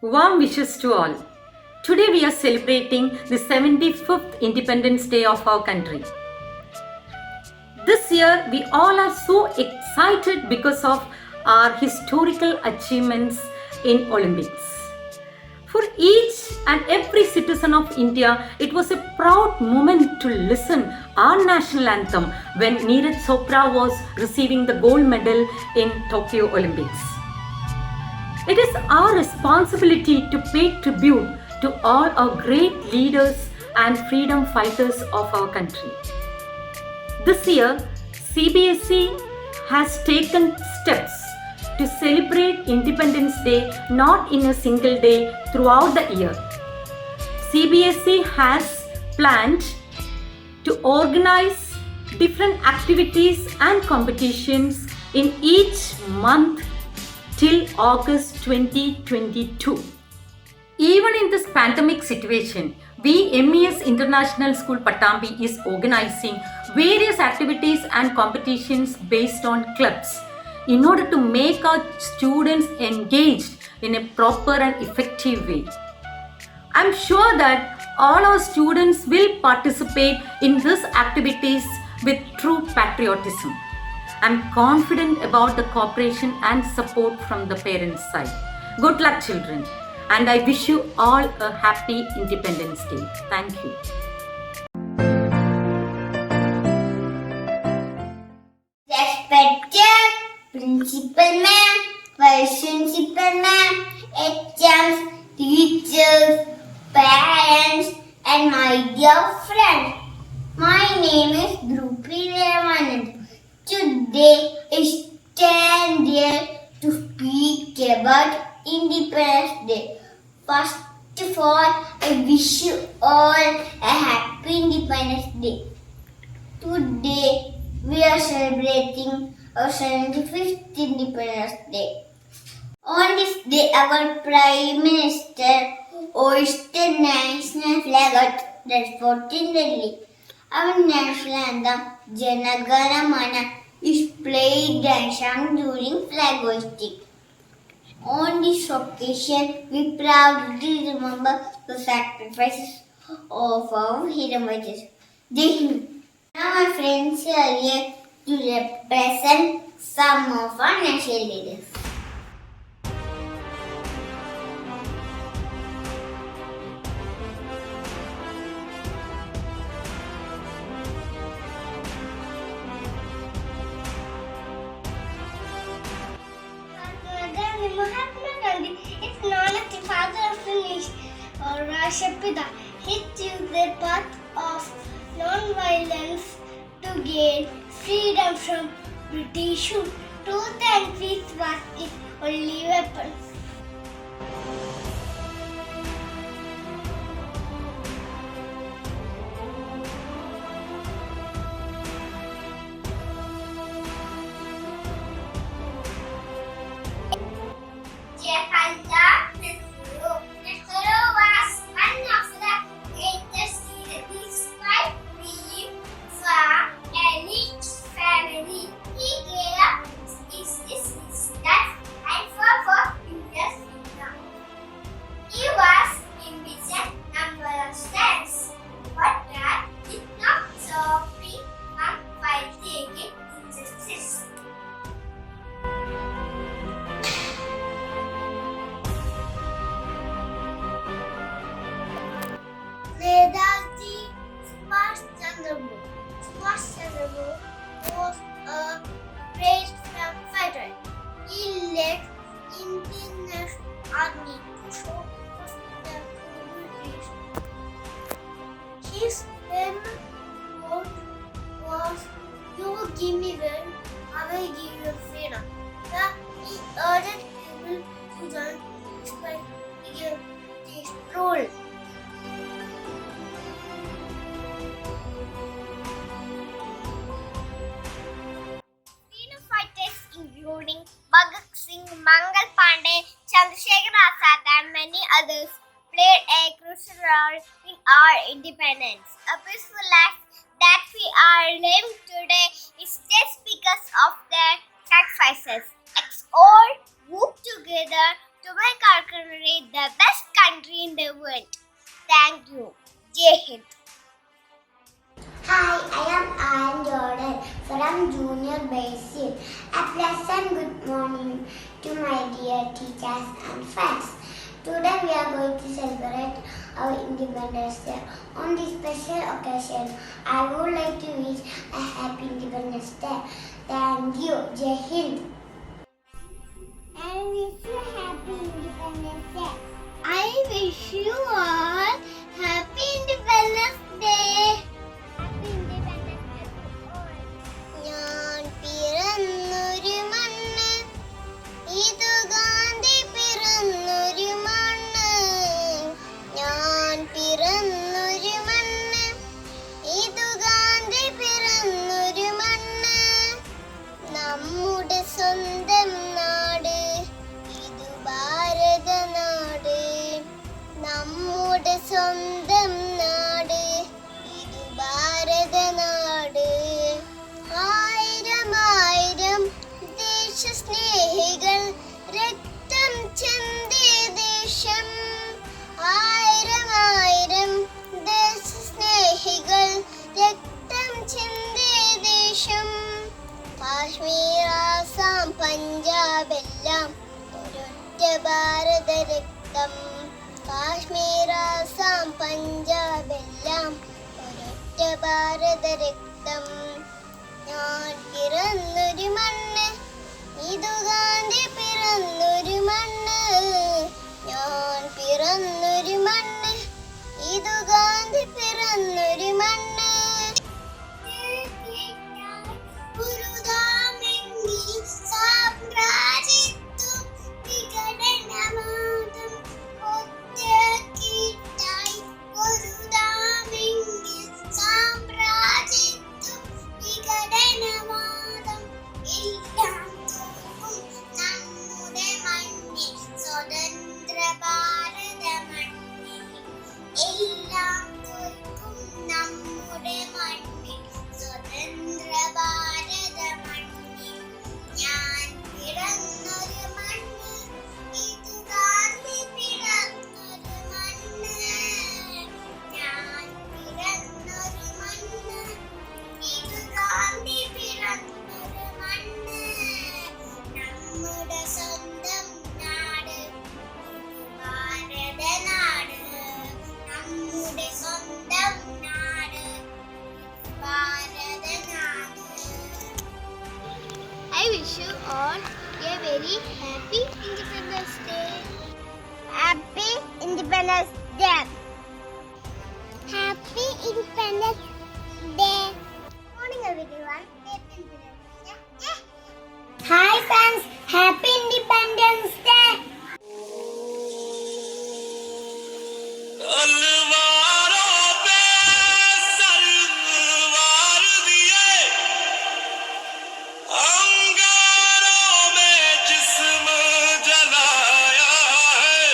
Warm wishes to all. Today we are celebrating the 75th Independence Day of our country. This year we all are so excited because of our historical achievements in Olympics. For each and every citizen of India, it was a proud moment to listen our national anthem when Neeraj Chopra was receiving the gold medal in Tokyo Olympics. It is our responsibility to pay tribute to all our great leaders and freedom fighters of our country. This year, CBSE has taken steps to celebrate Independence Day not in a single day throughout the year. CBSE has planned to organize different activities and competitions in each month till August 2022. Even in this pandemic situation, MES International School Pattambi is organizing various activities and competitions based on clubs in order to make our students engaged in a proper and effective way. I'm sure that all our students will participate in these activities with true patriotism. I'm confident about the cooperation and support from the parents' side. Good luck, children, and I wish you all a happy Independence Day. Thank you. Respected Principal Ma'am, Vice Principal Ma'am, HMs, teachers, parents, and my dear friends. My name is Drupi Ramanand. Today is 10th year to speak about Independence Day. First of all, I wish you all a happy Independence Day. Today, we are celebrating our 75th Independence Day. On this day, our Prime Minister hoisted the national flag at the fort in Delhi. Our national anthem, Jana Gana Mana, is played and sung during flag hoisting. On this occasion, we proudly remember the sacrifices of our freedom fighters. Jai Hind. Now my friends are here to represent some of our national leaders. Mahatma Gandhi is known as the father of the nation or Rashtrapita. He chose the path of non-violence to gain freedom from British rule. Truth and peace was his only weapon. Jawaharlal Nehru. Nehru was one of the greatest leaders despite being from a rich family. He gave up his business and fought for India's freedom. He was imprisoned number of times, but that did not stop him from fighting against injustice. Nedalji Subhash Chandra Bose. Subhash Chandra Bose was a great freedom fighter. He led Indian National Army to show freedom to British. His famous quote was, "You give me will, I will give you freedom." He urged people to join despite British rule. Freedom fighters including Bhagat Singh, Mangal Pandey, Chandrasekhar Azad and many others played a crucial role in our independence. A peaceful life that we are living today is just because of their sacrifices. Let's all work together to make our country the best. am Junior Basil. A pleasant good morning to my dear teachers and friends. Today we are going to celebrate our Independence Day. On this special occasion, I would like to wish a happy Independence Day. Thank you. Jai Hind. I wish you happy Independence Day. I wish you all happy Independence Day. Happy Independence Day to all. ഞാൻ പിറന്നൊരു മണ്ണ്, ഇതു ഗാന്ധി പിറന്നൊരു മണ്ണ്. ഞാൻ പിറന്നൊരു മണ്ണ്, ഇതു ഗാന്ധി പിറന്നൊരു മണ്ണ്. നമ്മുടെ സ്വന്തം നാട്, ഇതു ഭാരതനാട്. നമ്മുടെ സ്വന്തം നാട്, ഇതു ഭാരതനാട്. ആയിരം ആയിരം ദേശസ്നേഹികൾ രക്തം ചിന്തിയ ദേശം. ആയിരം ആയിരം ദേശസ്നേഹികൾ രക്തം ചിന്തിയ ദേശം. കാശ്മീർ, ആസാം, പഞ്ചാബ് എല്ലാം ഒരൊറ്റ ഭാരത രക്തം. കാശ്മീർ, ആസാം, പഞ്ചാബ് എല്ലാം ഒരൊറ്റ ഭാരത രക്തം. ഞാൻ പിറന്നൊരു മണ്ണ്, ഇതു ഗാന്ധി പിറന്നൊരു മണ്ണ്. ഞാൻ പിറന്നൊരു മണ്ണ്, ഇതു ഗാന്ധി പിറന്നൊരു മണ്ണ്. സാമ്രാജ്യത്വം വിഘടനവാദം ഒറ്റക്കെട്ടായി പൊരുതാമെങ്കിൽ. സാമ്രാജ്യത്വം വിഘടനവാദം എല്ലാം തോൽക്കും നമ്മുടെ മണ്ണിൽ. സ്വതന്ത്ര ഭാരത മണ്ണിൽ എല്ലാം തോൽക്കും നമ്മുടെ മണ്ണിൽ. സ്വതന്ത്ര ഭാരത മണ്ണിൽ ഞാൻ പിറന്നൊരു മണ്ണ്, ഇതു ഗാന്ധി പിറന്നൊരു മണ്ണ്. ഞാൻ പിറന്നൊരു മണ്ണ്, ഇതു ഗാന്ധി പിറന്നൊരു മണ്ണ്. നമ്മുടെ സ്വന്തം നാട്, ഇതു ഭാരതനാട്. നമ്മുടെ സ്വന്തം നാട്, ഇതു ഭാരതനാട്. I wish you all a very happy Independence Day. Happy Independence Day. Happy Independence Day. Morning everyone. Happy Independence Day. Hi friends. Happy Independence Day. तलवारों पे सरवार दिए, अंगारों में जिस्म जलाया है,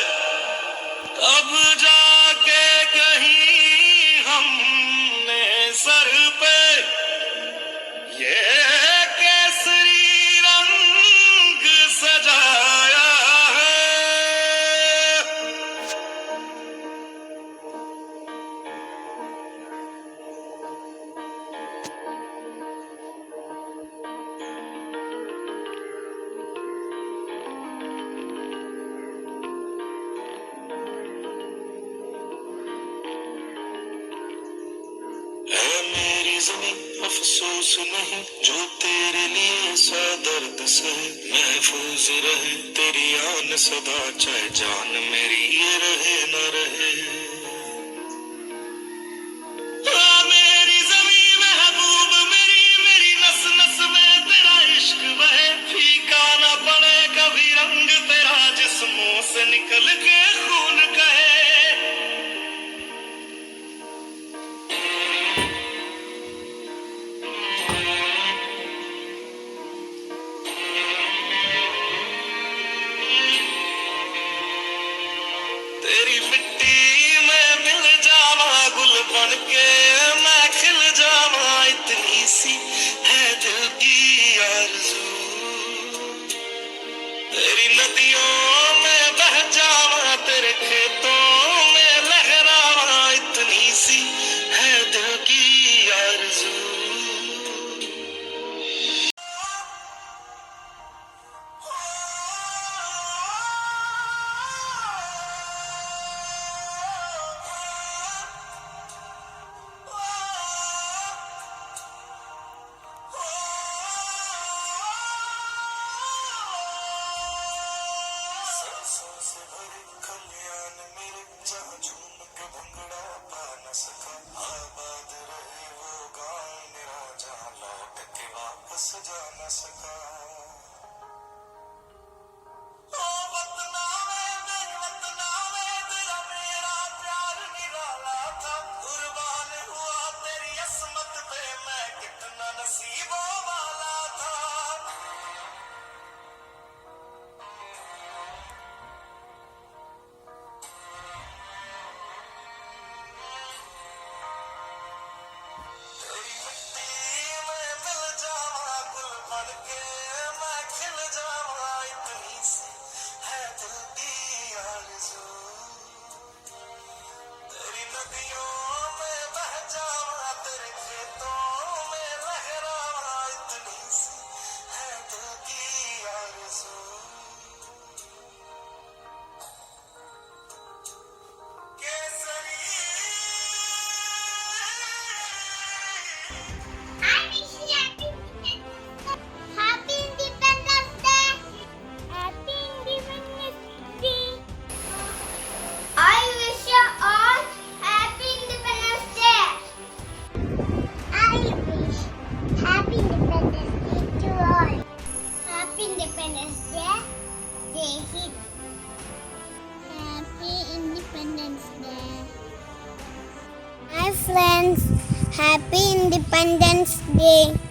तब जाके कहीं हमने सर पे ये केसरी रंग सजाया है. है मेरी ज़मीं अफसोस नहीं, जो तेरे लिए सा दर्द सहे. महफूज रहे तेरी आन सदा, चाहे जान मेरी ये रहे न रहे. हाँ मेरी ज़मीं महबूब मेरी, मेरी नस नस में तेरा इश्क बहे. फीका न पड़े कभी रंग तेरा, जिस्मों से निकल के खून कहे. तेरी मिट्टी सजा न सका ओ वतना मेरे वतना तेरा मेरा प्यार निराला था कुर्बान हुआ तेरी असमत पे मैं कितना नसीबों वाला था तेरी मिट्टी में मिल जावा गुल बन के मैं खिल जावा इतनी सी है दिल की आरज़ू तेरी नदियों में बह जावा तेरे खेतों में लहरावा इतनी सी है दिल की आरज़ू I wish you happy Independence Day. Happy Independence Day. I wish you all happy Independence Day. I wish happy Independence Day to all. Happy Independence Day. Jai Hind. Happy Independence Day. Hi friends, Happy Independence Day.